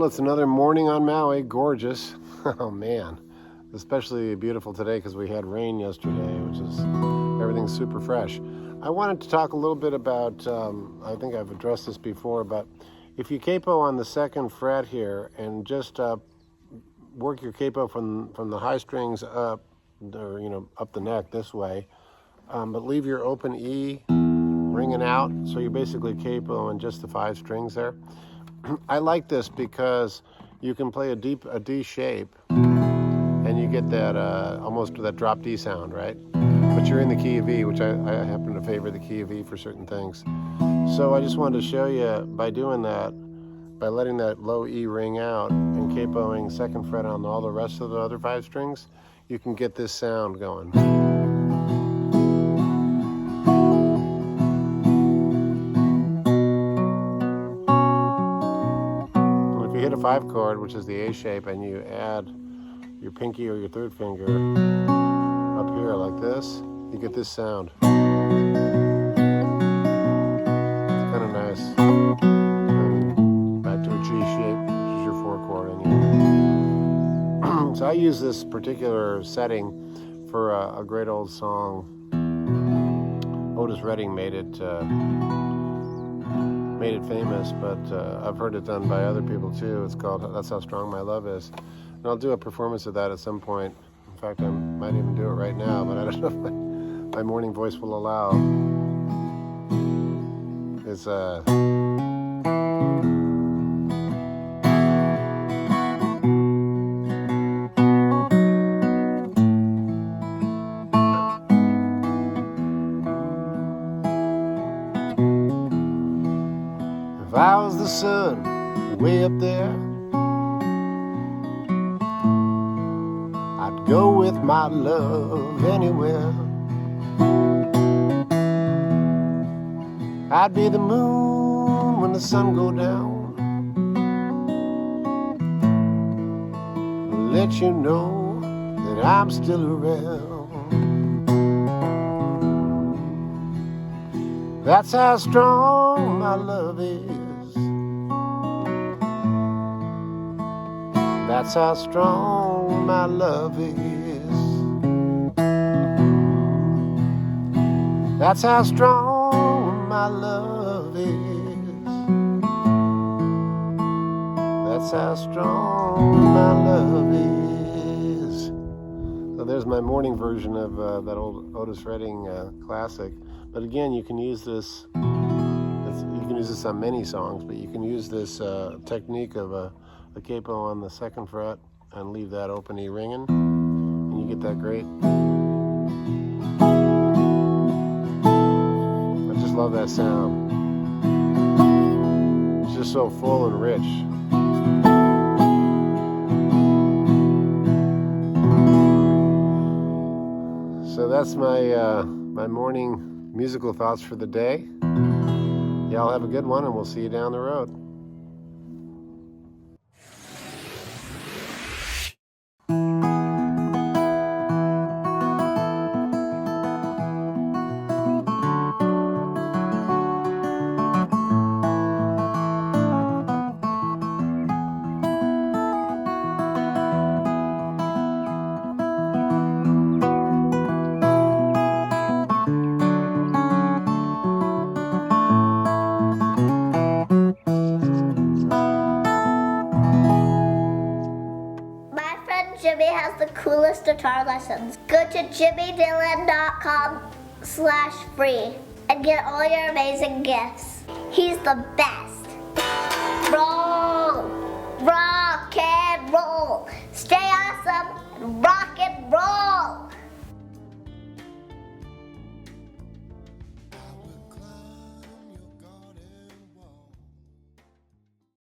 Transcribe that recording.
it's another morning on Maui. Gorgeous. Oh man, especially beautiful today because we had rain yesterday, which is, everything's super fresh. I wanted to talk a little bit about, I think I've addressed this before, but if you capo on the second fret here and just work your capo from the high strings up, or up the neck this way, but leave your open E ringing out, so you're basically capoing just the 5 strings there. I like this because you can play a D shape and you get that almost that drop D sound, right? But you're in the key of E, which I happen to favor the key of E for certain things. So I just wanted to show you, by doing that, by letting that low E ring out and capoing second fret on all the rest of the other 5 strings, you can get this sound going. If you hit a 5 chord, which is the A shape, and you add your pinky or your third finger up here like this, you get this sound. It's kind of nice. And back to a G shape, which is your 4 chord. And so I use this particular setting for a great old song. Otis Redding made it famous, but I've heard it done by other people too. It's called "That's How Strong My Love Is," and I'll do a performance of that at some point. In fact, I might even do it right now, but I don't know if my morning voice will allow. It's if I was the sun way up there, I'd go with my love anywhere. I'd be the moon when the sun go down, let you know that I'm still around. That's how strong my love is. That's how strong my love is. That's how strong my love is. That's how strong my love is. So there's my morning version of that old Otis Redding classic. But again, you can use this. You can use this on many songs, but you can use this technique of a capo on the second fret and leave that open E ringing, and you get that great. I just love that sound. It's just so full and rich. So that's my my morning musical thoughts for the day. Y'all have a good one, and we'll see you down the road. Jimmy has the coolest guitar lessons. Go to jimmydillon.com/free and get all your amazing gifts. He's the best. Roll, rock and roll. Stay awesome and rock and roll.